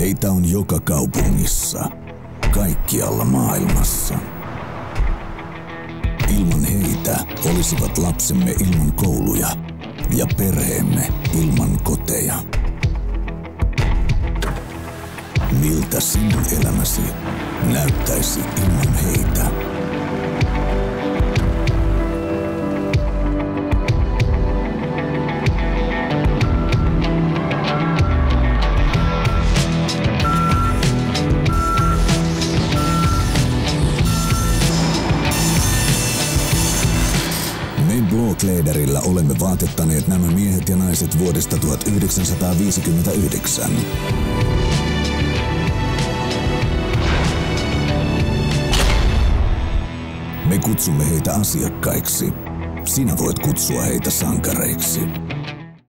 Heitä on joka kaupungissa, kaikkialla maailmassa. Ilman heitä olisivat lapsemme ilman kouluja ja perheemme ilman koteja. Miltä sinun elämäsi näyttäisi ilman heitä? Me Blåkläderillä olemme vaatettaneet nämä miehet ja naiset vuodesta 1959. Me kutsumme heitä asiakkaiksi. Sinä voit kutsua heitä sankareiksi.